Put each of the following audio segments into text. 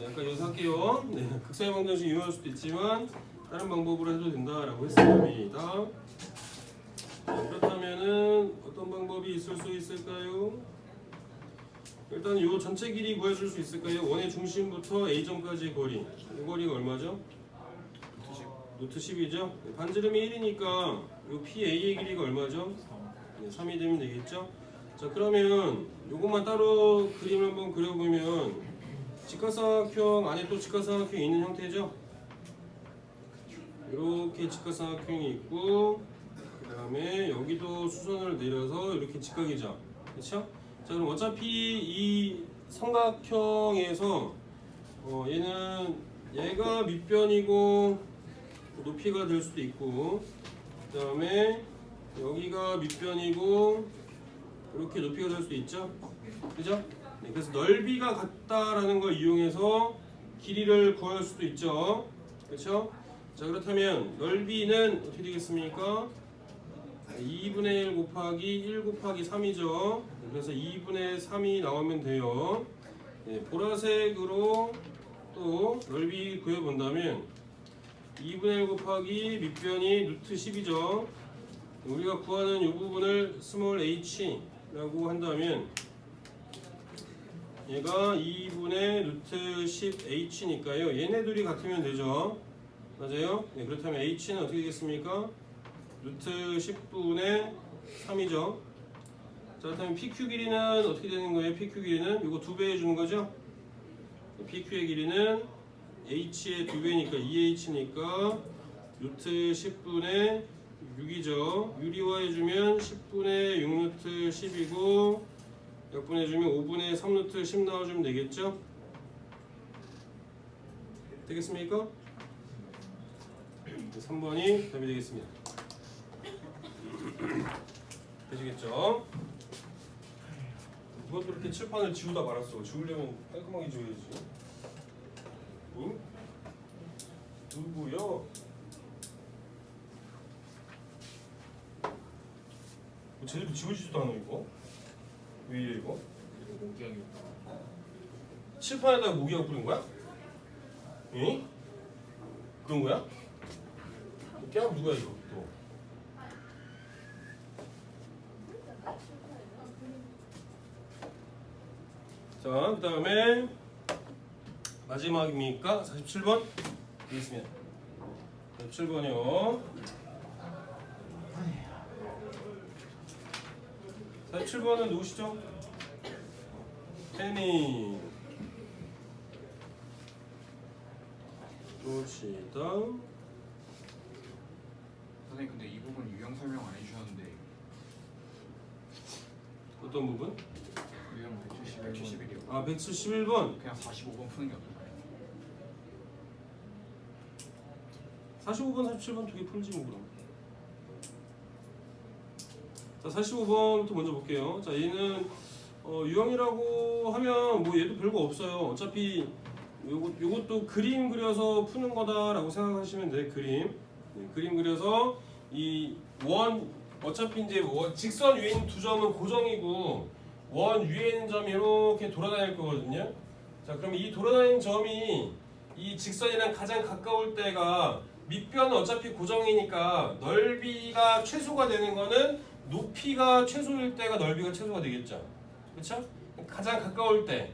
네, 아까 여기서 할게요. 네, 극사의 방정식 이용할 수도 있지만 다른 방법으로 해도 된다라고 했습니다. 그렇다면은 어떤 방법이 있을 수 있을까요? 일단 이 전체 길이 구해줄 수 있을까요? 원의 중심부터 A점까지의 거리. 이 거리가 얼마죠? 루트 10이죠? 반지름이 1이니까 이 PA의 길이가 얼마죠? 네, 3이 되면 되겠죠? 자, 그러면 이것만 따로 그림을 한번 그려보면 직각삼각형 안에 또 직각삼각형이 있는 형태죠? 이렇게 직각삼각형이 있고 그 다음에 여기도 수선을 내려서 이렇게 직각이죠. 그렇죠? 자, 그럼 어차피 이 삼각형에서 얘가 밑변이고 높이가 될 수도 있고 그 다음에 여기가 밑변이고 이렇게 높이가 될 수도 있죠. 그죠? 네, 그래서 넓이가 같다라는 걸 이용해서 길이를 구할 수도 있죠. 그렇죠? 자, 그렇다면 넓이는 어떻게 되겠습니까? 2분의 1 곱하기 1 곱하기 3이죠. 그래서 2분의 3이 나오면 돼요. 네, 보라색으로 또 넓이 구해본다면 2분의 1 곱하기 밑변이 루트 10이죠. 우리가 구하는 이 부분을 스몰 h라고 한다면 얘가 2분의 루트 10h니까요. 얘네 둘이 같으면 되죠. 맞아요? 네, 그렇다면 h는 어떻게 되겠습니까? 루트 10분의 3이죠. 자, 그렇다면 PQ 길이는 어떻게 되는 거예요? PQ 길이는 이거 2배 해주는 거죠? PQ의 길이는 h의 2배니까 2h니까 루트 10분의 6이죠. 유리화해주면 10분의 6루트 10이고 약분해주면 5분의 3루트 10 나와주면 되겠죠? 되겠습니까? 3번이 답이 되겠습니다. 되시겠죠? 누가 또 이렇게 칠판을 지우다 말았어. 지우려면 깔끔하게 지워야지. 응? 누구요? 제대로 지워지지도 않아 이거? 왜 이래 이거? 모기향이 칠판에다가 모기하고 뿌린 거야? 응? 그런 거야? 깨하면 누구야 이거 또? 자, 그 다음에 마지막입니까? 47번? 되겠습니다. 47번이요. 47번은 누구시죠? 태니. 봅시다. 선생님 근데 이 부분 유형 설명 안 해주셨는데 어떤 부분? 유형 171이요. 아, 171번. 그냥 45번 푸는 게 어떨까요? 45번, 47번 두 개 풀지 뭐 그럼. 자, 45번부터 먼저 볼게요. 자, 얘는 유형이라고 하면 뭐 얘도 별거 없어요. 어차피 요것도 그림 그려서 푸는 거다라고 생각하시면 돼. 그림. 네, 그림 그려서 이 원 어차피 이제 직선 위에 있는 두 점은 고정이고 원 위에 있는 점이 이렇게 돌아다닐 거거든요. 자, 그럼 이 돌아다니는 점이 이 직선이랑 가장 가까울 때가 밑변은 어차피 고정이니까 넓이가 최소가 되는 거는 높이가 최소일 때가 넓이가 최소가 되겠죠. 그렇죠? 가장 가까울 때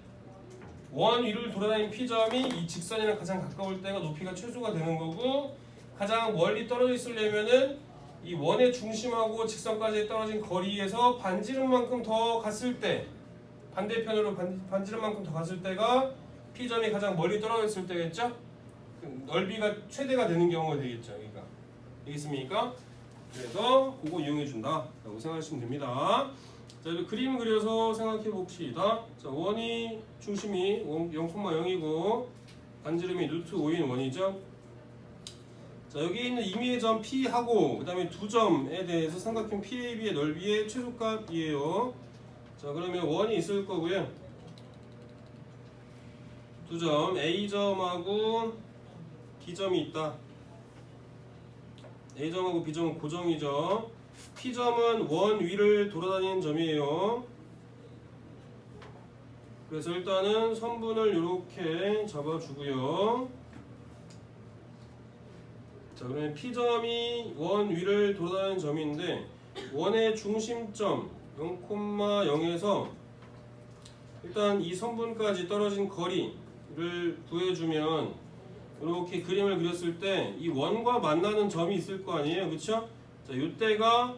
원 위를 돌아다니는 P점이 이 직선이랑 가장 가까울 때가 높이가 최소가 되는 거고 가장 멀리 떨어져 있으려면은 이 원의 중심하고 직선까지 떨어진 거리에서 반지름만큼 더 갔을 때 반대편으로 반지름만큼 더 갔을 때가 P점이 가장 멀리 떨어져 있을 때겠죠? 넓이가 최대가 되는 경우가 되겠죠. 그러니까 되겠습니까? 그래서 그거 이용해 준다 라고 생각하시면 됩니다. 자, 이렇게 그림 그려서 생각해 봅시다. 자, 원이 중심이 0,0이고 반지름이 루트 5인 원이죠. 자, 여기 있는 임의의 점 P하고 그 다음에 두 점에 대해서 삼각형 PAB의 넓이의 최소값이에요. 자, 그러면 원이 있을 거고요. 두 점 A점하고 B점이 있다. A점하고 B점은 고정이죠. P점은 원 위를 돌아다니는 점이에요. 그래서 일단은 선분을 이렇게 잡아주고요. 자, 그러면 P점이 원 위를 돌아다니는 점인데 원의 중심점 0,0에서 일단 이 선분까지 떨어진 거리를 구해주면 이렇게 그림을 그렸을 때 이 원과 만나는 점이 있을 거 아니에요, 그렇죠? 자, 이때가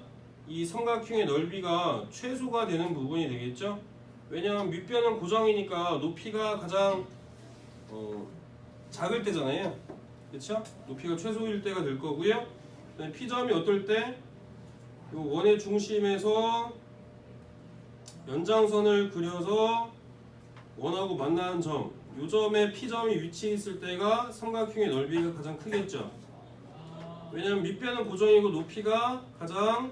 이 삼각형의 넓이가 최소가 되는 부분이 되겠죠? 왜냐하면 밑변은 고정이니까 높이가 가장 작을 때잖아요, 그렇죠? 높이가 최소일 때가 될 거고요. P점이 어떨 때? 이 원의 중심에서 연장선을 그려서 원하고 만나는 점, 이 점에 P점이 위치해 있을 때가 삼각형의 넓이가 가장 크겠죠. 왜냐하면 밑변은 고정이고 높이가 가장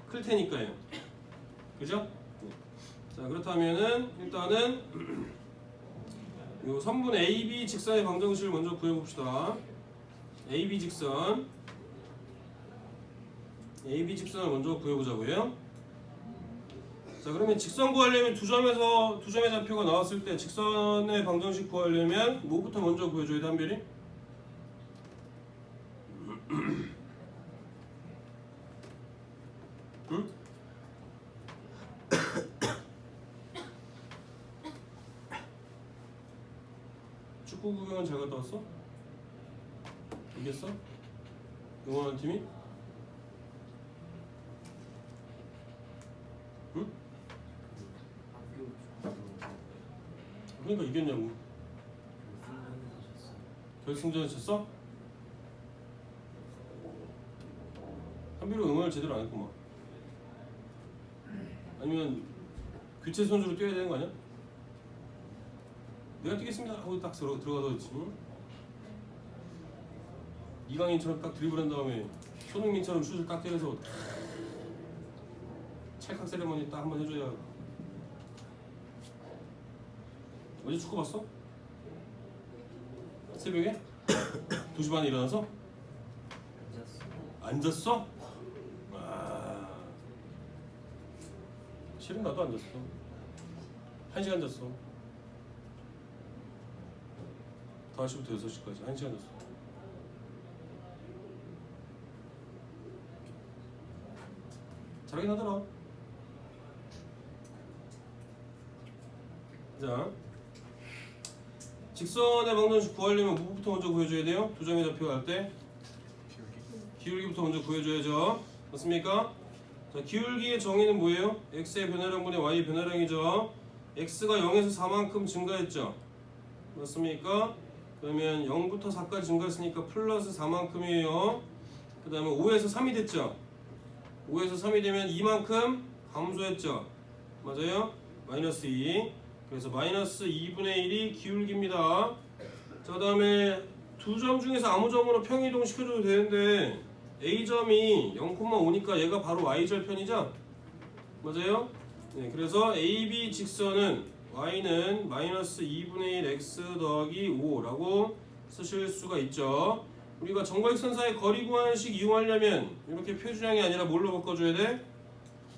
클 테니까요. 그죠? 자, 그렇다면은 일단은 이 선분 AB 직선의 방정식을 먼저 구해봅시다. AB 직선을 먼저 구해보자고요. 자, 그러면 직선 구하려면 두 점의 좌표가 나왔을 때 직선의 방정식 구하려면 뭐부터 먼저 구해줘야 돼, 한별이? 응? 축구 구경은 잘 갔다 왔어? 이겼어? 응원하는 팀이? 응? 그러니까 이겼냐고. 결승전에 졌어? 한비로 응원을 제대로 안 했구만. 아니면 교체 선수로 뛰어야 되는 거 아니야? 내가 뛰겠습니다 하고 딱 들어가서 있지. 이강인처럼 딱 드리블한 다음에 손흥민처럼 슛을 딱 때려서 찰칵 세레머니 딱 한번 해줘야. 어제 축구 봤어? 새벽에? 2시 반에 일어나서? 안 잤어? 아, 실은 나도 안 잤어. 1시간 잤어. 5시부터 6시까지 1시간 잤어. 잘하긴 하더라. 자, 직선의 방정식 구하려면 뭐부터 먼저 구해줘야 돼요? 두 점의 좌표가 할 때 기울기부터 먼저 구해줘야죠. 맞습니까? 자, 기울기의 정의는 뭐예요? x의 변화량분의 y의 변화량이죠. x가 0에서 4만큼 증가했죠. 맞습니까? 그러면 0부터 4까지 증가했으니까 플러스 4만큼이에요. 그 다음에 5에서 3이 됐죠. 5에서 3이 되면 2만큼 감소했죠. 맞아요? 마이너스 2. 그래서 마이너스 2분의 1이 기울기입니다. 자, 그 다음에 두 점 중에서 아무 점으로 평이동 시켜줘도 되는데 A점이 0,5니까 얘가 바로 Y절편이죠? 맞아요? 네, 그래서 AB 직선은 Y는 마이너스 2분의 1 X 더하기 5라고 쓰실 수가 있죠. 우리가 점과익선 사이 거리 구하는 식 이용하려면 이렇게 표준형이 아니라 뭘로 바꿔줘야 돼?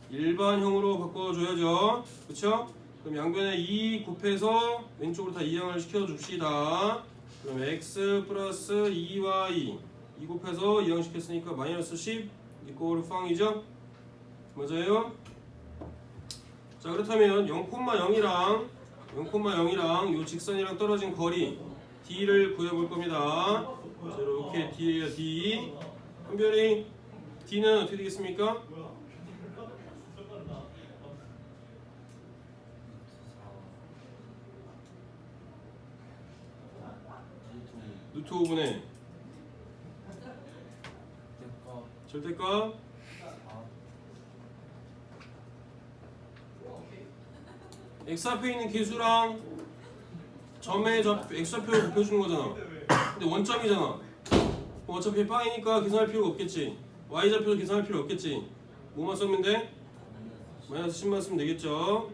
일반형으로 바꿔줘야죠. 그쵸? 그럼 양변에 2 곱해서 왼쪽으로 다 이항을 시켜줍시다. 그럼 x 플러스 2y 2 곱해서 이항시켰으니까 마이너스 10 이꼴 팡이죠? 맞아요? 자, 그렇다면 0,0이랑 요 직선이랑 떨어진 거리 d를 구해볼 겁니다. 자, 이렇게 d예요. d. 한별이 d는 어떻게 되겠습니까? 루트 5분의 절대값 x 앞에 있는 개수랑 점의 x좌표를 곱해주는 거잖아. 근데 원점이잖아. 어차피 빵이니까 계산할 필요가 없겠지. y좌표도 계산할 필요 없겠지. 뭐만 쓰면 돼? 마이너스 10만 쓰면 되겠죠.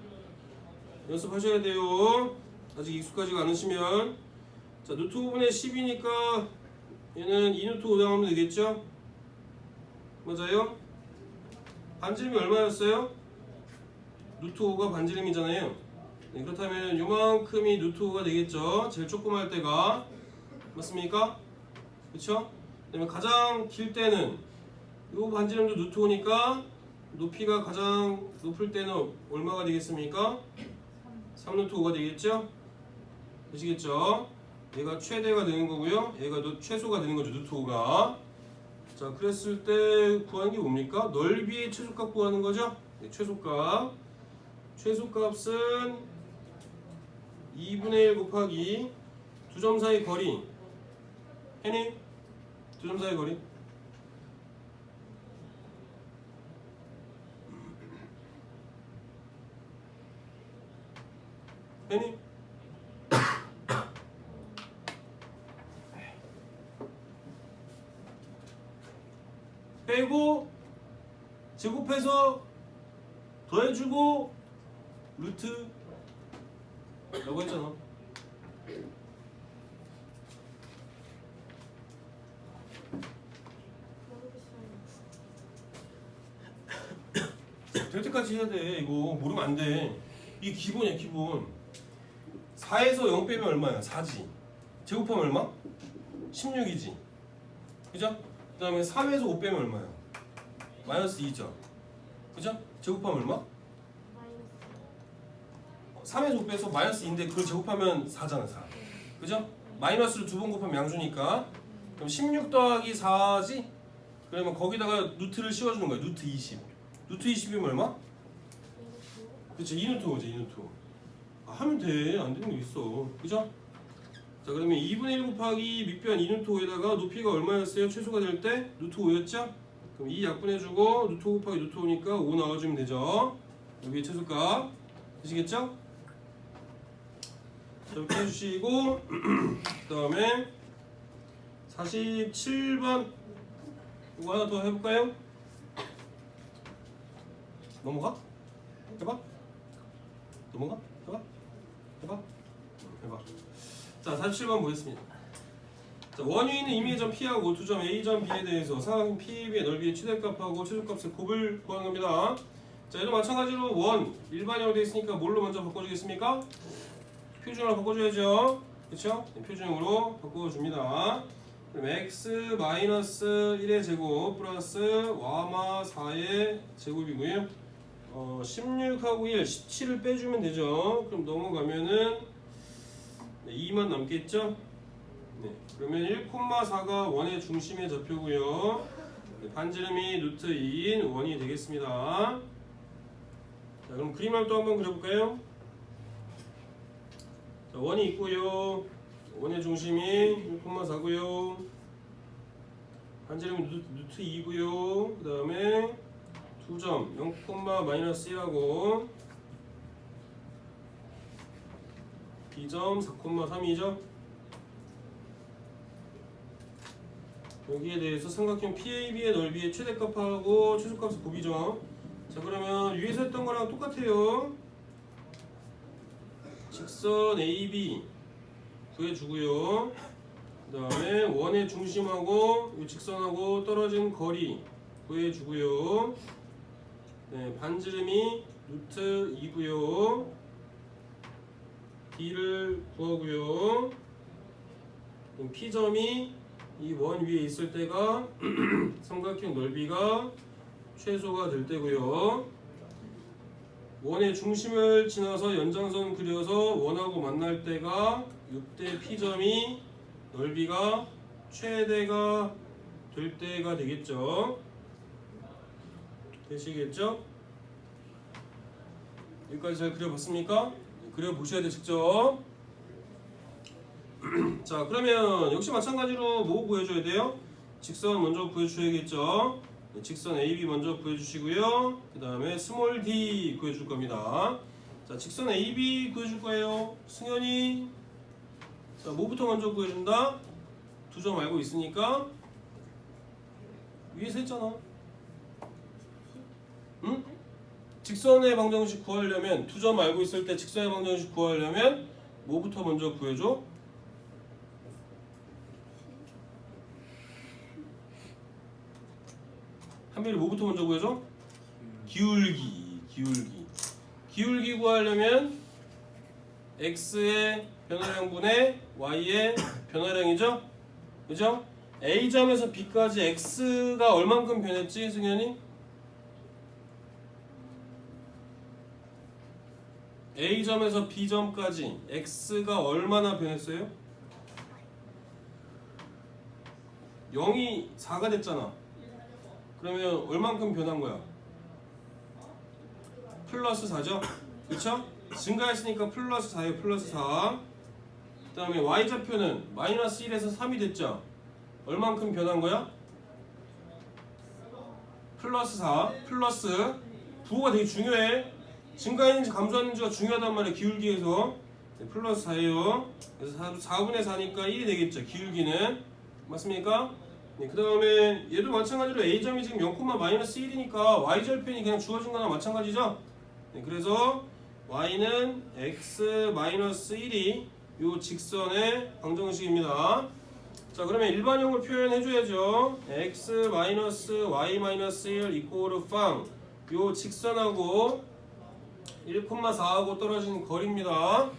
연습하셔야 돼요. 아직 익숙하지가 않으시면. 자, 루트 5분의 10이니까 얘는 2루트 5 하면 되겠죠? 맞아요? 반지름이 얼마였어요? 루트 5가 반지름이잖아요. 네, 그렇다면 요만큼이 루트 5가 되겠죠. 제일 조그마할 때가. 맞습니까? 그쵸? 그다음에 가장 길 때는 요 반지름도 루트 5니까 높이가 가장 높을 때는 얼마가 되겠습니까? 3루트 5가 되겠죠? 되시겠죠? 얘가 최대가 되는 거고요. 얘가 최소가 되는 거죠. 루트 5가. 자, 그랬을 때 구하는 게 뭡니까? 넓이의 최소값 구하는 거죠? 네, 최소값. 최소값은 2분의 1 곱하기 두 점 사이 거리. 해니? 두 점 사이 거리. 해니? 빼고 제곱해서 더해주고 루트 라고 했잖아. 될 때까지 해야 돼. 이거 모르면 안 돼. 이게 기본이야, 기본. 4에서 0 빼면 얼마야? 4지. 제곱하면 얼마? 16이지. 그죠? 그 다음에 3에서 5 빼면 얼마야? 마이너스 2죠. 그죠? 제곱하면 얼마? 3에서 5 빼서 마이너스 2인데 그걸 제곱하면 4잖아, 4. 그죠? 마이너스를 두 번 곱하면 양수니까. 그럼 16 더하기 4지? 그러면 거기다가 루트를 씌워주는 거야. 루트 20. 루트 20이면 얼마? 그치, 2루트 5지, 2루트 5. 아, 하면 돼. 안 되는 게 있어. 그죠? 자, 그러면 2분의 1 곱하기 밑변 2루트 5에다가 높이가 얼마였어요? 최소가 될 때? 루트 5였죠? 그럼 2 약분해주고 루트 5 곱하기 루트 5니까 5 나와주면 되죠? 여기에 최소값. 되시겠죠? 자, 이렇게 해주시고 그 다음에 47번 이거 하나 더 해볼까요? 넘어가? 해봐? 넘어가? 해봐? 해봐? 해봐. 자, 47번 보겠습니다. 자, 원이 있는 임의의 점 P하고 두 점 A점 B에 대해서 삼각형 PAB의 넓이의 최대값하고 최소값의 곱을 구하는 겁니다. 자, 얘도 마찬가지로 원 일반형으로 되어 있으니까 뭘로 먼저 바꿔주겠습니까? 표준으로 바꿔줘야죠. 그쵸? 네, 표준으로 바꿔줍니다. 그럼 x 마이너스 1의 제곱 플러스 와마 4의 제곱이고요. 16하고 1, 17을 빼주면 되죠. 그럼 넘어가면은 2만 남겠죠? 네, 그러면 1,4가 원의 중심의 좌표고요. 네, 반지름이 루트 2인 원이 되겠습니다. 자, 그럼 그림을 또 한번 그려볼까요? 자, 원이 있고요. 원의 중심이 1,4고요. 반지름이 루트 2고요. 그 다음에 두 점 0,-1하고 B점 4,3이죠. 여기에 대해서 삼각형 PAB의 넓이의 최대값하고 최소값을 곱이죠. 자, 그러면 위에서 했던 거랑 똑같아요. 직선 AB 구해주고요. 그 다음에 원의 중심하고 이 직선하고 떨어진 거리 구해주고요. 네, 반지름이 루트 2고요. B를 구하고요. P점이 이 원 위에 있을 때가 삼각형 넓이가 최소가 될 때고요. 원의 중심을 지나서 연장선 그려서 원하고 만날 때가 이때 P점이 넓이가 최대가 될 때가 되겠죠. 되시겠죠? 여기까지 잘 그려봤습니까? 그려보셔야 돼요, 직접. 자, 그러면 역시 마찬가지로 뭐 구해줘야 돼요? 직선 먼저 구해주셔야겠죠. 직선 AB 먼저 구해주시고요. 그 다음에 스몰 d 구해줄 겁니다. 자, 직선 AB 구해줄 거예요. 승현이. 자, 뭐부터 먼저 구해준다? 두 점 알고 있으니까 위에서 했잖아. 응? 직선의 방정식 구하려면 두 점 알고 있을 때 직선의 방정식 구하려면 뭐부터 먼저 구해줘? 한별이 뭐부터 먼저 구해줘? 기울기 구하려면 x의 변화량분의 y의 변화량이죠? 그죠? A점에서 B까지 x가 얼만큼 변했지, 승현이? A점에서 B점까지 x가 얼마나 변했어요? 0이 4가 됐잖아. 그러면 얼만큼 변한 거야? 플러스 4죠? 그쵸? 증가했으니까 플러스 4예요. 플러스 4. 그 다음에 y좌표는 마이너스 1에서 3이 됐죠? 얼만큼 변한 거야? 플러스 4 플러스 부호가 되게 중요해. 증가했는지 감소했는지가 중요하단 말이야. 기울기에서. 네, 플러스 4예요. 그래서 4분의 4니까 1이 되겠죠. 기울기는. 맞습니까? 네, 그 다음에 얘도 마찬가지로 A점이 지금 0,-1이니까 Y절편이 그냥 주어진 거나 마찬가지죠. 네, 그래서 Y는 x-1이 요 직선의 방정식입니다. 자, 그러면 일반형을 표현해줘야죠. x-y-1 이코르 빵. 요 직선하고 1,4하고 떨어진 거리입니다.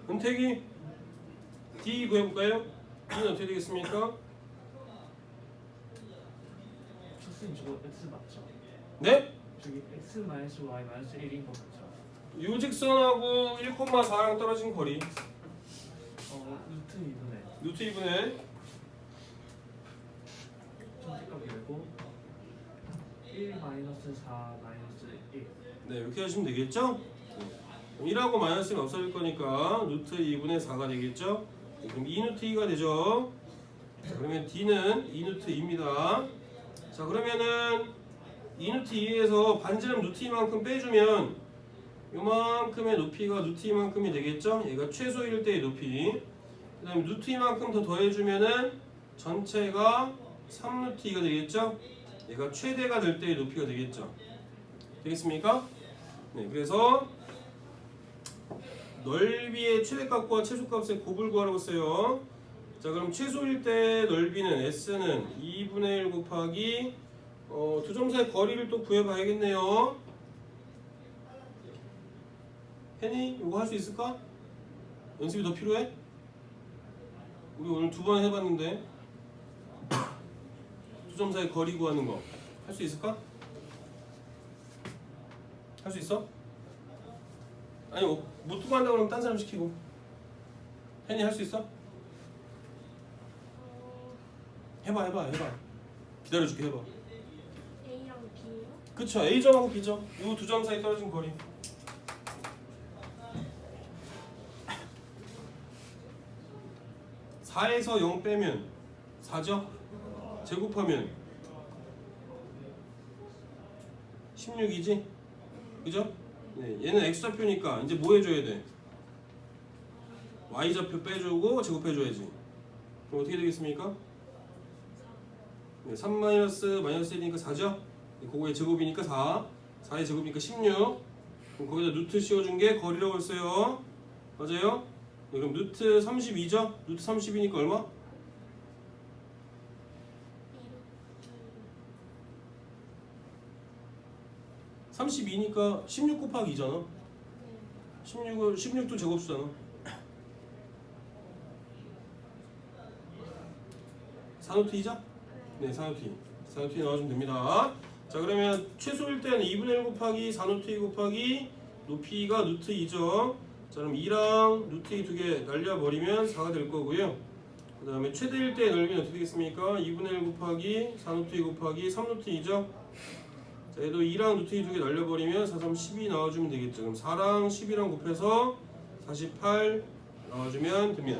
은택이 D 구해볼까요? D는 어떻게 되겠습니까? 선생님 저거 x 맞죠? 네? 저기 x-y-1인 거 맞죠? 요 직선하고 1,4랑 떨어진 거리 루트 2분의 루트 2분의 전체값이 되고 1-4-1 네, 이렇게 하시면 되겠죠? 1하고 마이너스는 없어질 거니까 루트 2분의 4가 되겠죠? 네, 그럼 2루트 2가 되죠? 자, 그러면 D는 2루트 2입니다. 자, 그러면은 2루트 2에서 반지름 루트 2만큼 빼주면 요만큼의 높이가 루트 2만큼이 되겠죠? 얘가 최소일 때의 높이. 그 다음에 루트 2만큼 더 더해주면은 전체가 3루트 2가 되겠죠? 얘가 최대가 될 때의 높이가 되겠죠? 되겠습니까? 네, 그래서 넓이의 최대값과 최소값의 곱을 구하라고 했어요. 자, 그럼 최소일 때 넓이는 S는 2분의 1 곱하기 두 점 사이 거리를 또 구해봐야겠네요. 혜니, 이거 할 수 있을까? 연습이 더 필요해? 우리 오늘 2번 해봤는데 두 점 사이 거리 구하는 거 할 수 있을까? 할 수 있어? 아니 못 두고 한다고 그러면 딴 사람 시키고. 혜니 할 수 있어? 해봐 기다려줄게. 해봐. A랑 B요? 그쵸, A점하고 B점 요 두 점 사이 떨어진 거리. (4에서 0) 빼면 4죠? 제곱하면 16이지? 그죠? 네, 얘는 X좌표니까 이제 뭐 해줘야 돼? Y좌표 빼주고 제곱해줘야지. 그럼 어떻게 되겠습니까? 네, 3 마이너스 1이니까 4죠? 그거의 제곱이니까 4 4의 제곱이니까 16. 그럼 거기다 루트 씌워준 게 거리라고 했어요. 맞아요? 네, 그럼 루트 32죠? 루트 30이니까 얼마? 32니까 16 곱하기 2잖아. 16도 제곱수잖아. 4루트 2죠? 네, 4루트 2. 4루트 2 나와주면 됩니다. 자, 그러면 최소일 때는 2분의 1 곱하기 4루트 2 곱하기 높이가 루트 2죠. 자, 그럼 2랑 루트 2 두 개 날려버리면 4가 될 거고요. 그 다음에 최대일 때의 넓이는 어떻게 되겠습니까? 2분의 1 곱하기 4루트 2 곱하기 3루트 2죠. 자, 얘도 2랑 루트 2 두 개 날려버리면 4, 3, 12 나와주면 되겠죠. 그럼 4랑 12랑 곱해서 48 나와주면 됩니다.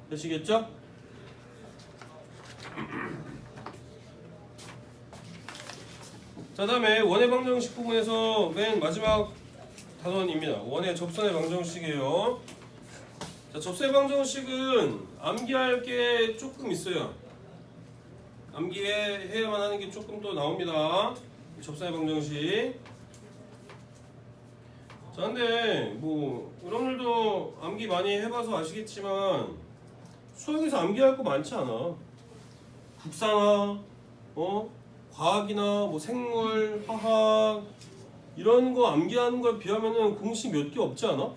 되시겠죠? 자, 다음에 원의 방정식 부분에서 맨 마지막 단원입니다. 원의 접선의 방정식이에요. 자, 접선의 방정식은 암기할 게 조금 있어요. 암기해야만 하는 게 조금 또 나옵니다. 접선의 방정식. 자, 근데 뭐 여러분들도 암기 많이 해봐서 아시겠지만 수학에서 암기할 거 많지 않아. 국사나 과학이나 뭐 생물, 화학 이런 거 암기하는 거에 비하면은 공식 몇 개 없지 않아?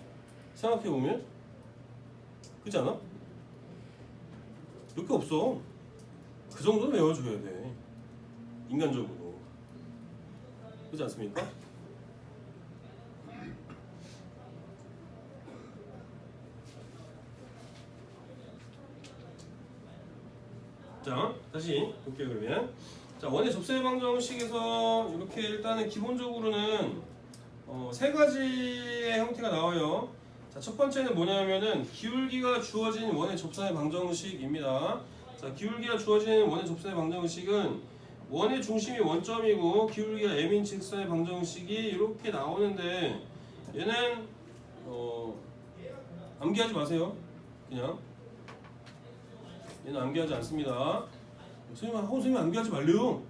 생각해 보면 그렇지 않아? 몇 개 없어. 그 정도는 외워줘야 돼. 인간적으로. 그렇지 않습니까? 자, 다시 볼게요 그러면. 자, 원의 접세 방정식에서 이렇게 일단은 기본적으로는 세 가지의 형태가 나와요. 자, 첫 번째는 뭐냐면은 기울기가 주어진 원의 접선의 방정식입니다. 자, 기울기가 주어진 원의 접선의 방정식은 원의 중심이 원점이고 기울기가 m인 직선의 방정식이 이렇게 나오는데 얘는 암기하지 마세요. 그냥 얘는 암기하지 않습니다. 선생님 암기하지 말래요.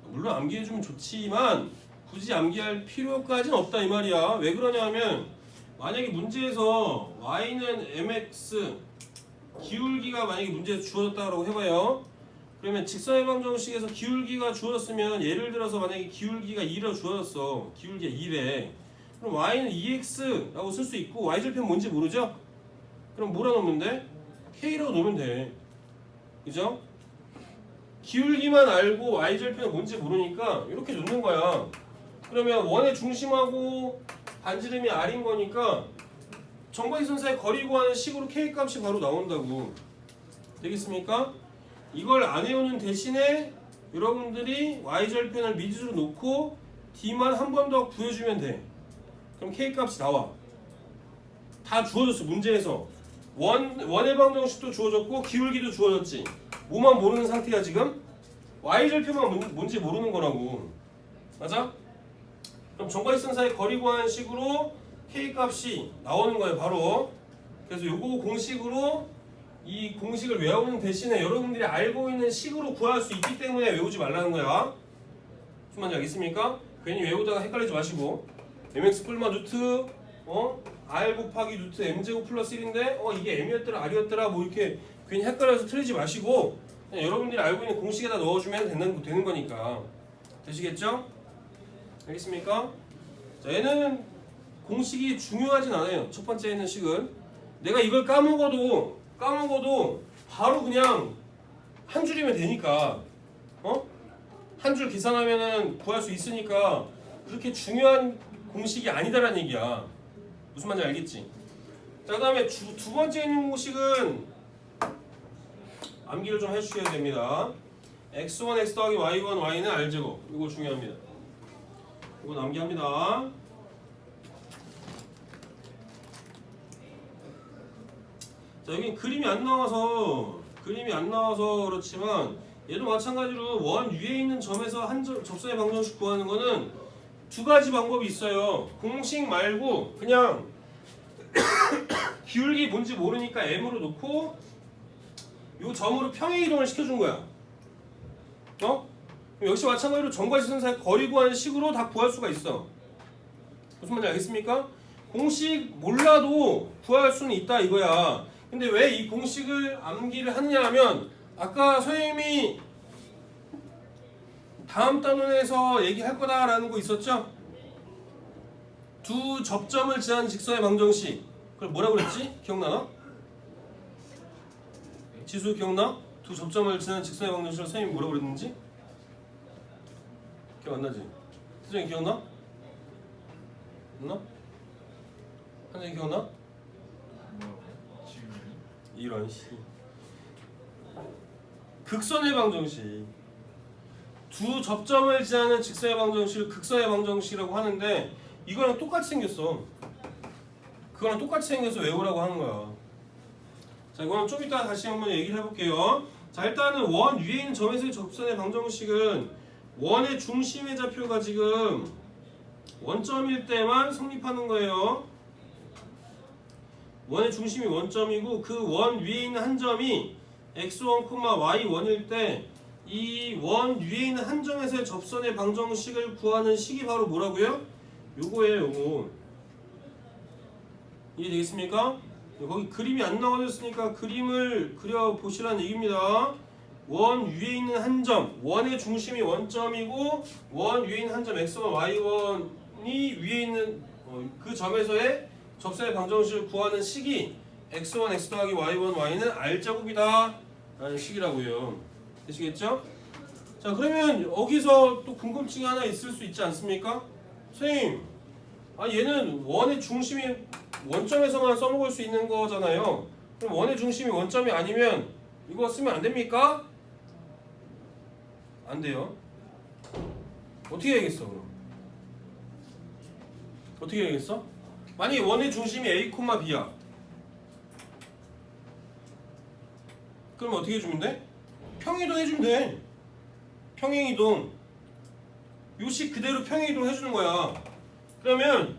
물론 암기해주면 좋지만 굳이 암기할 필요까지는 없다 이 말이야. 왜 그러냐면 만약에 문제에서 y는 mx 기울기가 만약에 문제에서 주어졌다고 해봐요. 그러면 직선의 방정식에서 기울기가 주어졌으면 예를 들어서 만약에 기울기가 2로 주어졌어. 기울기가 2래. 그럼 y는 2x라고 쓸 수 있고 y절편 뭔지 모르죠? 그럼 뭐라 놓으면 돼? k라고 놓으면 돼. 그죠? 기울기만 알고 y절편은 뭔지 모르니까 이렇게 놓는 거야. 그러면 원의 중심하고 반지름이 r인 거니까 정과이선 사이 거리 구하는 식으로 k 값이 바로 나온다고. 되겠습니까? 이걸 안 외우는 대신에 여러분들이 y절편을 미지수로 놓고 d만 한 번 더 구해주면 돼. 그럼 k 값이 나와. 다 주어졌어 문제에서. 원의 방정식도 주어졌고 기울기도 주어졌지. 뭐만 모르는 상태야 지금? y절편만 뭔지 모르는 거라고. 맞아? 그럼 정과이선 사이 거리 구하는 식으로 k 값이 나오는 거예요 바로. 그래서 요거 공식으로 이 공식을 외우는 대신에 여러분들이 알고 있는 식으로 구할 수 있기 때문에 외우지 말라는 거야. 무슨 말인지 알겠습니까? 괜히 외우다가 헷갈리지 마시고 mx 뿔마 루트 r 곱하기 루트 m제곱 플러스 1인데 이게 m이었더라 r이었더라 뭐 이렇게 괜히 헷갈려서 틀리지 마시고 그냥 여러분들이 알고 있는 공식에다 넣어주면 되는 거니까. 되시겠죠? 알겠습니까? 자, 얘는 공식이 중요하진 않아요. 첫 번째는 식은 내가 이걸 까먹어도 바로 그냥 한 줄이면 되니까 한 줄 계산하면은 구할 수 있으니까 그렇게 중요한 공식이 아니다라는 얘기야. 무슨 말인지 알겠지? 자, 그 다음에 두 번째 있는 공식은 암기를 좀 해주셔야 됩니다. x1 x 더하기 y1 y는 r제곱. 이거 중요합니다. 이건 암기합니다. 자, 여기 그림이 안 나와서 그렇지만 얘도 마찬가지로 원 위에 있는 점에서 한 접선의 방정식 구하는 거는 두 가지 방법이 있어요. 공식 말고 그냥 기울기 뭔지 모르니까 m으로 놓고 요 점으로 평행 이동을 시켜준 거야. 역시 마찬가지로 정과지선 사이 거리 구하는 식으로 다 구할 수가 있어. 무슨 말인지 알겠습니까? 공식 몰라도 구할 수는 있다 이거야. 근데 왜 이 공식을 암기를 하느냐 하면 아까 선생님이 다음 단원에서 얘기할 거다라는 거 있었죠? 두 접점을 지나는 직선의 방정식. 그걸 뭐라 그랬지? 기억나나? 지수 기억나? 두 접점을 지나는 직선의 방정식을 선생님이 뭐라 그랬는지? 기억 안 나지? 태정이 기억나? 없나? 한정이 기억나? 이런 씨. 극선의 방정식. 두 접점을 지나는 직선의 방정식을 극선의 방정식이라고 하는데 이거랑 똑같이 생겼어. 그거랑 똑같이 생겨서 외우라고 하는 거야. 자, 이거는 좀 이따 다시 한번 얘기를 해볼게요. 자, 일단은 원 위에 있는 점에서의 접선의 방정식은 원의 중심의 좌표가 지금 원점일 때만 성립하는 거예요. 원의 중심이 원점이고 그 원 위에 있는 한 점이 x1, y1일 때 이 원 위에 있는 한 점에서의 접선의 방정식을 구하는 식이 바로 뭐라고요? 요거예요, 요거. 이해되겠습니까? 거기 그림이 안 나와졌으니까 그림을 그려보시라는 얘기입니다. 원 위에 있는 한 점, 원의 중심이 원점이고 원 위에 있는 한 점 x1, y1 위에 있는 그 점에서의 접선의 방정식을 구하는 식이 x1 x 더하기 y1 y는 r제곱이다 라는 식이라고요. 되시겠죠? 자, 그러면 여기서 또 궁금증이 하나 있을 수 있지 않습니까? 선생님, 얘는 원의 중심이 원점에서만 써먹을 수 있는 거잖아요. 그럼 원의 중심이 원점이 아니면 이거 쓰면 안 됩니까? 안 돼요. 어떻게 해야겠어 그럼? 어떻게 해야겠어? 만약에 원의 중심이 a, b야. 그럼 어떻게 해주면 돼? 평행이동 해주면 돼. 평행이동. 요식 그대로 평행이동 해주는 거야. 그러면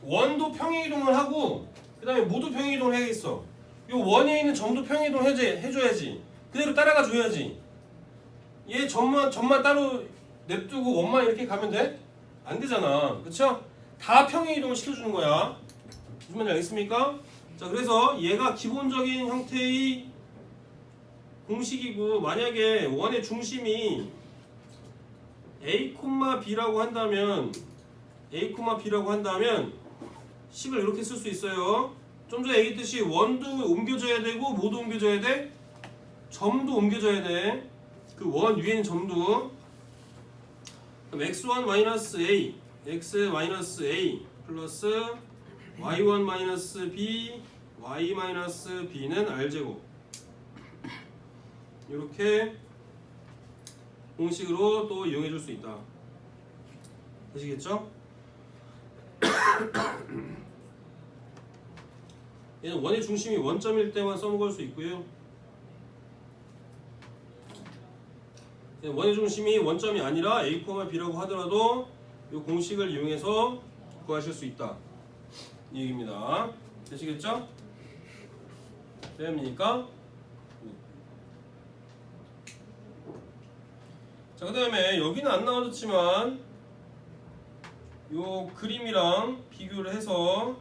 원도 평행이동을 하고 그 다음에 모두 평행이동을 해야겠어. 요 원에 있는 점도 평행이동 해줘야지. 그대로 따라가 줘야지. 얘 점만 따로 냅두고 원만 이렇게 가면 돼? 안 되잖아. 그쵸? 다 평행이동을 시켜주는 거야. 무슨 말인지 알겠습니까? 자, 그래서 얘가 기본적인 형태의 공식이고, 만약에 원의 중심이 a, b라고 한다면 식을 이렇게 쓸 수 있어요. 좀 전에 얘기했듯이 원도 옮겨줘야 되고 모두 옮겨줘야 돼. 점도 옮겨줘야 돼. 그 원 위에 있는 점도. 그럼 x1-a x-a 플러스 y1-b y-b는 r제곱. 이렇게 공식으로 또 이용해 줄 수 있다. 되시겠죠? 얘는 원의 중심이 원점일 때만 써먹을 수 있고요. 얘는 원의 중심이 원점이 아니라 a, b라고 하더라도 이 공식을 이용해서 구하실 수 있다. 이 얘기입니다. 되시겠죠? 됩니까? 자, 그 다음에 여기는 안 나와줬지만 요 그림이랑 비교를 해서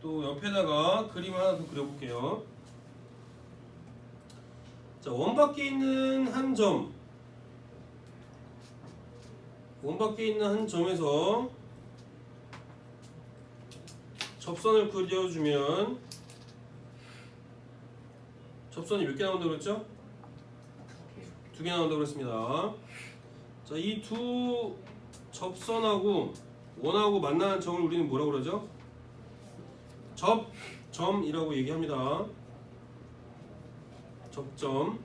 또 옆에다가 그림을 하나 더 그려볼게요. 자, 원 밖에 있는 한 점에서 접선을 그려주면 접선이 몇 개 나온다고 그랬죠? 두 개 나온다고 그랬습니다. 자, 이 두 접선하고 원하고 만나는 점을 우리는 뭐라고 그러죠? 접점이라고 얘기합니다. 접점.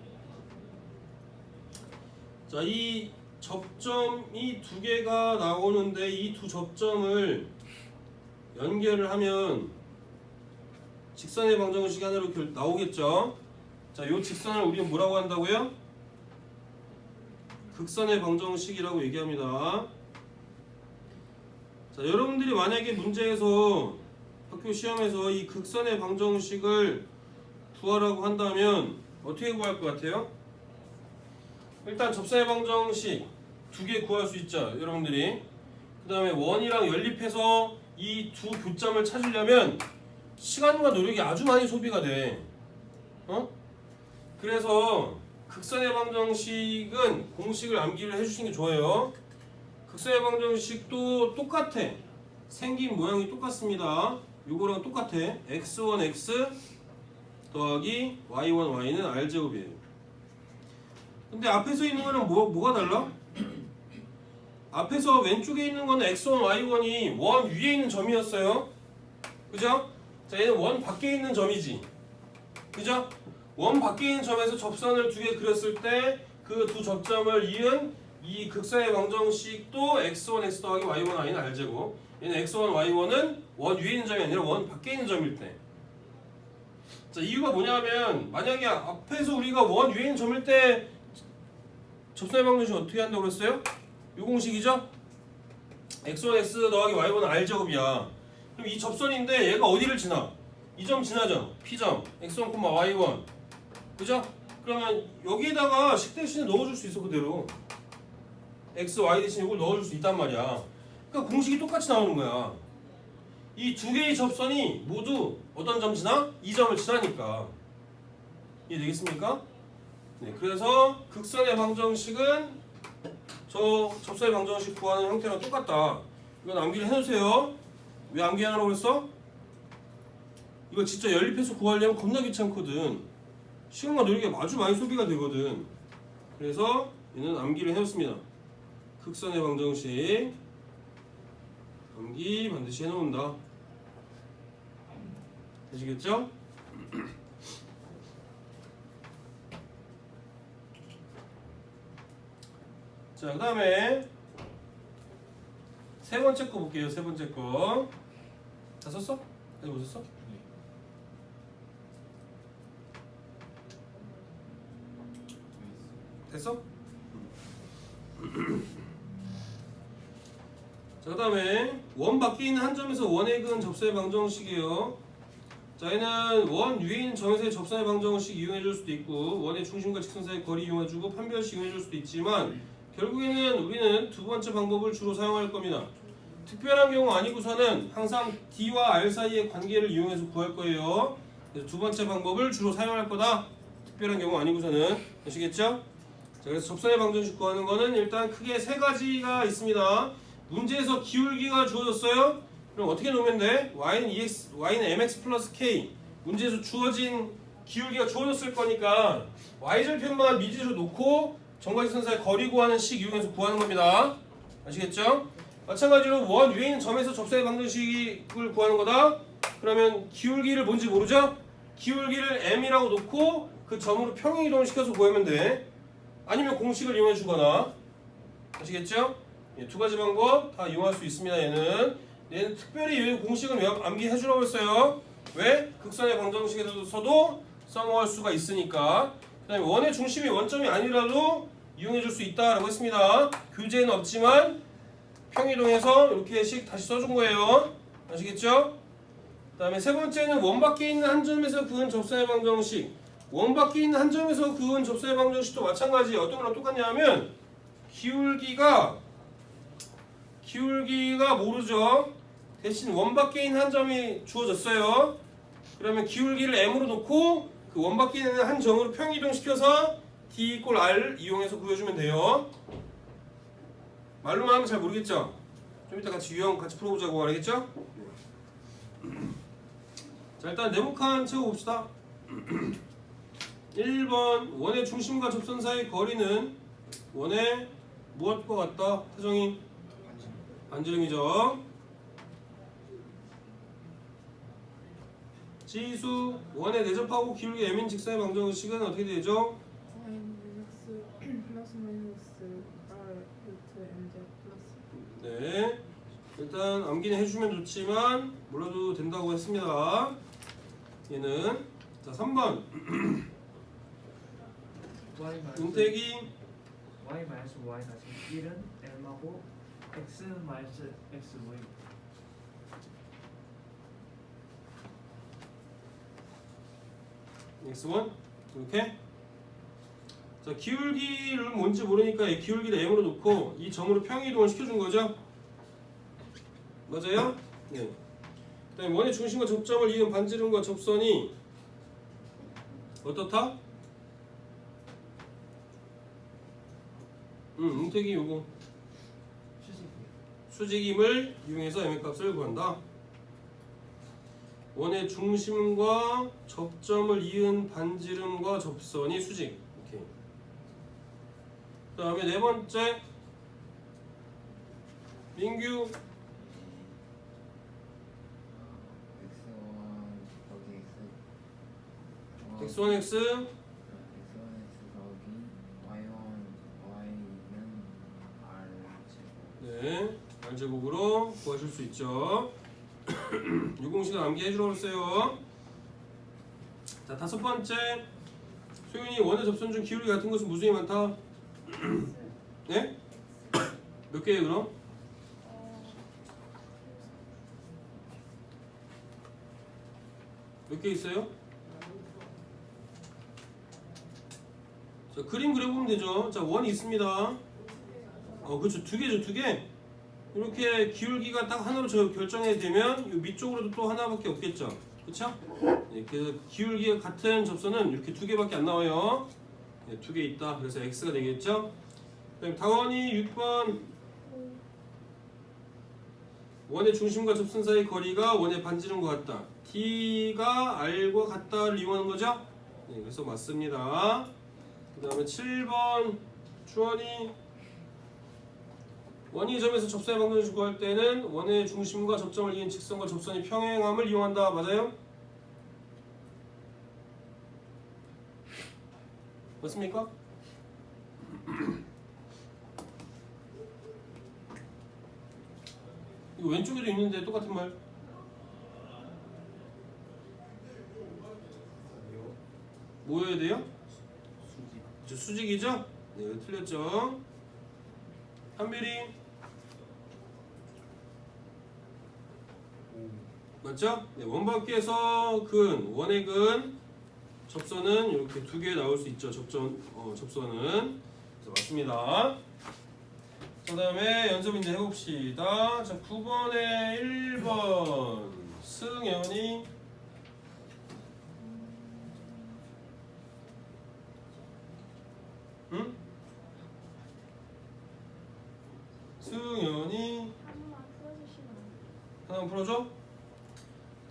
자, 이 접점이 두 개가 나오는데 이 두 접점을 연결을 하면 직선의 방정식이 하나로 나오겠죠? 자, 이 직선을 우리는 뭐라고 한다고요? 극선의 방정식이라고 얘기합니다. 자, 여러분들이 만약에 문제에서 학교 시험에서 이 극선의 방정식을 구하라고 한다면 어떻게 구할 것 같아요? 일단 접선의 방정식 두 개 구할 수 있죠, 여러분들이. 그 다음에 원이랑 연립해서 이 두 교점을 찾으려면 시간과 노력이 아주 많이 소비가 돼. 그래서 극선의 방정식은 공식을 암기를 해주시는 게 좋아요. 극선의 방정식도 똑같아. 생긴 모양이 똑같습니다. 요거랑 똑같아. x1x 더하기 y1y는 r제곱이에요. 근데 앞에서 있는 거는 뭐가 달라? 앞에서 왼쪽에 있는 거는 x1, y1이 원 위에 있는 점이었어요. 그죠? 자, 얘는 원 밖에 있는 점이지. 그죠? 원 밖에 있는 점에서 접선을 두 개 그렸을 때 그 두 접점을 이은 이 극선의 방정식도 x1, x 더하기 y1, y는 r제곱. 얘는 x1, y1은 원 위에 있는 점이 아니라 원 밖에 있는 점일 때. 자, 이유가 뭐냐면 만약에 앞에서 우리가 원 위에 있는 점일 때 접선의 방정식 어떻게 한다고 그랬어요? 이 공식이죠? x1, x 더하기 y1은 r제곱이야. 그럼 이 접선인데 얘가 어디를 지나? 이 점 지나죠? P점 x1, y1. 그죠? 그러면 여기에다가 식 대신에 넣어줄 수 있어. 그대로 x, y 대신 이걸 넣어줄 수 있단 말이야. 그러니까 공식이 똑같이 나오는 거야. 이 두 개의 접선이 모두 어떤 점 지나? 이 점을 지나니까. 이해되겠습니까? 네, 그래서 극선의 방정식은 저 접선의 방정식 구하는 형태랑 똑같다. 이건 암기를 해놓으세요. 왜 암기하라고 그랬어? 이거 진짜 연립해서 구하려면 겁나 귀찮거든. 시간과 노력이 아주 많이 소비가 되거든. 그래서 얘는 암기를 해놓습니다. 극선의 방정식 암기 반드시 해놓는다. 되시겠죠? 자, 그 다음에 세 번째 거 볼게요. 세 번째 거. 다 썼어? 아직 못 썼어? 됐어? 자, 그 다음에 원 밖에 있는 한 점에서 원의 그은 접선의 방정식이에요. 자, 얘는 원 위에 있는 점에서의 접선의 방정식 이용해 줄 수도 있고 원의 중심과 직선 사이의 거리 이용해 주고 판별식 이용해 줄 수도 있지만 결국에는 우리는 두 번째 방법을 주로 사용할 겁니다. 특별한 경우 아니고서는 항상 D와 R 사이의 관계를 이용해서 구할 거예요. 그래서 두 번째 방법을 주로 사용할 거다. 특별한 경우 아니고서는. 아시겠죠? 자, 그래서 접선의 방정식 구하는 거는 일단 크게 세 가지가 있습니다. 문제에서 기울기가 주어졌어요. 그럼 어떻게 놓으면 돼? y는 mx 플러스 k. 문제에서 주어진 기울기가 주어졌을 거니까 y절편만 미지로 놓고 정과직선 사이 거리 구하는 식 이용해서 구하는 겁니다. 아시겠죠? 마찬가지로 원 위에 있는 점에서 접선의 방정식을 구하는 거다. 그러면 기울기를 뭔지 모르죠? 기울기를 m이라고 놓고 그 점으로 평행 이동을 시켜서 구하면 돼. 아니면 공식을 이용해 주거나. 아시겠죠? 예, 두 가지 방법 다 이용할 수 있습니다. 얘는 특별히 이 공식은 암기해 주라고 했어요. 왜? 극선의 방정식에서도 써먹을 수가 있으니까. 그 다음에 원의 중심이 원점이 아니라도 이용해 줄 수 있다라고 했습니다. 교재에는 없지만 평이동해서 이렇게씩 다시 써준 거예요. 아시겠죠? 그 다음에 세 번째는 원 밖에 있는 한 점에서 그은 접선의 방정식. 원 밖에 있는 한 점에서 그은 접선의 방정식도 마찬가지. 어떤 거랑 똑같냐면 기울기가 모르죠. 대신 원 밖에 있는 한 점이 주어졌어요. 그러면 기울기를 m으로 놓고 그 원 밖에 있는 한 점으로 평이동시켜서 d = r 이용해서 구해주면 돼요. 말로만 하면 잘 모르겠죠? 좀 이따 같이 유형 같이 풀어보자고. 알겠죠? 자, 일단 네모칸 채워봅시다. 1번 원의 중심과 접선 사이의 거리는 원의 무엇과 같다? 태정이 반지름이죠. 지수 원에 내접하고 기울기 m인 직선의 방정식은 어떻게 되죠? 플러스 마이너스 R 루트 MZ 플러스. 네, 일단 암기는 해주면 좋지만 몰라도 된다고 했습니다. 얘는 자 3번 y 마이너스 윤택이 y 마이너스 y 다시 1은 m하고 x 마이너스 x y. x1 이렇게. 자, 기울기를 뭔지 모르니까 이 기울기를 m으로 놓고 이 점으로 평이동을 시켜준 거죠. 맞아요? 네. 그다음에 원의 중심과 접점을 이은 반지름과 접선이 어떻다? 윤택이 요거 수직임을 이용해서 m의 값을 구한다. 원의 중심과 접점을 이은 반지름과 접선이 수직. 오케이. 그 다음에 네 번째 민규 x1 x x1 더하기 y1 y는 r 제곱. 네, r제곱으로 구하실 수 있죠. 이 공식은 암기해 주라고 했어요. 자, 다섯 번째 소윤이 원의 접선 중 기울기 같은 것은 무수히 많다. 네? 몇 개예요 그럼? 몇 개 있어요? 자, 그림 그려보면 되죠. 자, 원이 있습니다. 그렇죠. 두 개죠, 두 개. 이렇게 기울기가 딱 하나로 결정이 되면 이 밑쪽으로도 또 하나밖에 없겠죠. 그렇죠? 네, 그래서 기울기가 같은 접선은 이렇게 두 개밖에 안 나와요. 네, 두 개 있다. 그래서 x가 되겠죠. 그다음에 다원이 6번 원의 중심과 접선 사이 거리가 원의 반지름과 같다. T가 R과 같다를 이용하는 거죠? 네, 그래서 맞습니다. 그 다음에 7번 주원이 원이 점에서 접선의 방정식을 구할 때는 원의 중심과 접점을 이은 직선과 접선의 평행함을 이용한다. 맞아요? 맞습니까? 이거 왼쪽에도 있는데 똑같은 말. 뭐여야 돼요? 수직. 수직이죠? 네, 이거 틀렸죠? 한별이 맞죠? 네, 원밖에서 근, 원의 근, 접선은 이렇게 두 개 나올 수 있죠. 접선은. 그래서 맞습니다. 그 다음에 연습 이제 해봅시다. 자, 9번에 1번 승현이 응? 승현이 한번만 풀어주시면 하나 풀어줘?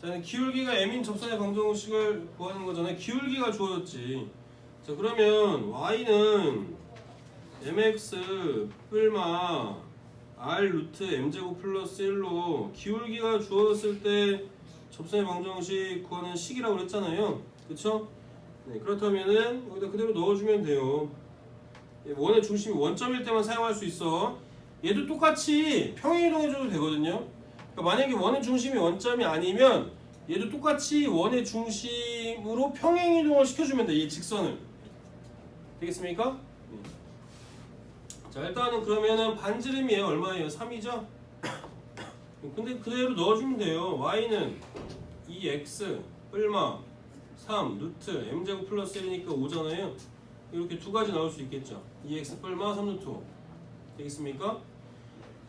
자, 기울기가 m인 접선의 방정식을 구하는 거잖아요. 기울기가 주어졌지. 자, 그러면 y는 mx 뿔마 r 루트 m제곱 플러스 1로 기울기가 주어졌을 때 접선의 방정식 구하는 식이라고 그랬잖아요. 그쵸? 네, 그렇다면은 여기다 그대로 넣어주면 돼요. 원의 중심이 원점일 때만 사용할 수 있어. 얘도 똑같이 평행 이동해줘도 되거든요. 그러니까 만약에 원의 중심이 원점이 아니면 얘도 똑같이 원의 중심으로 평행 이동을 시켜주면 돼. 이 직선을. 되겠습니까? 자, 일단은 그러면은 반지름이에요. 얼마예요? 3이죠? 근데 그대로 넣어주면 돼요. y는 2x 뿔마 3 루트 m제곱 플러스 1이니까 5잖아요. 이렇게 두 가지 나올 수 있겠죠. 2x 뿔마 3 루트 5. 되겠습니까?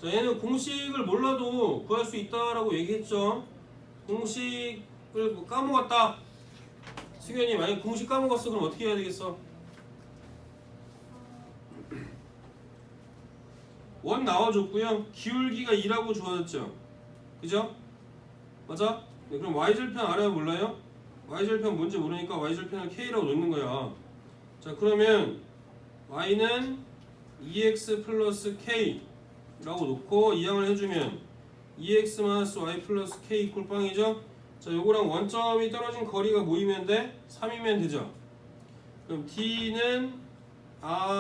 자, 얘는 공식을 몰라도 구할 수 있다라고 얘기했죠. 공식을 까먹었다. 승현이 만약 공식 까먹었어. 그럼 어떻게 해야 되겠어? 원 나와줬고요. 기울기가 2라고 주어졌죠. 그죠? 맞아? 네, 그럼 y절편 알아요? 몰라요? y절편 뭔지 모르니까 y절편을 k라고 놓는 거야. 자, 그러면 y는 2x 플러스 k 라고 놓고 이항을 해주면 2x 마이너스 y 플러스 k 이퀄 빵이죠? 자, 요거랑 원점이 떨어진 거리가 모이면 돼? 3이면 되죠? 그럼 d는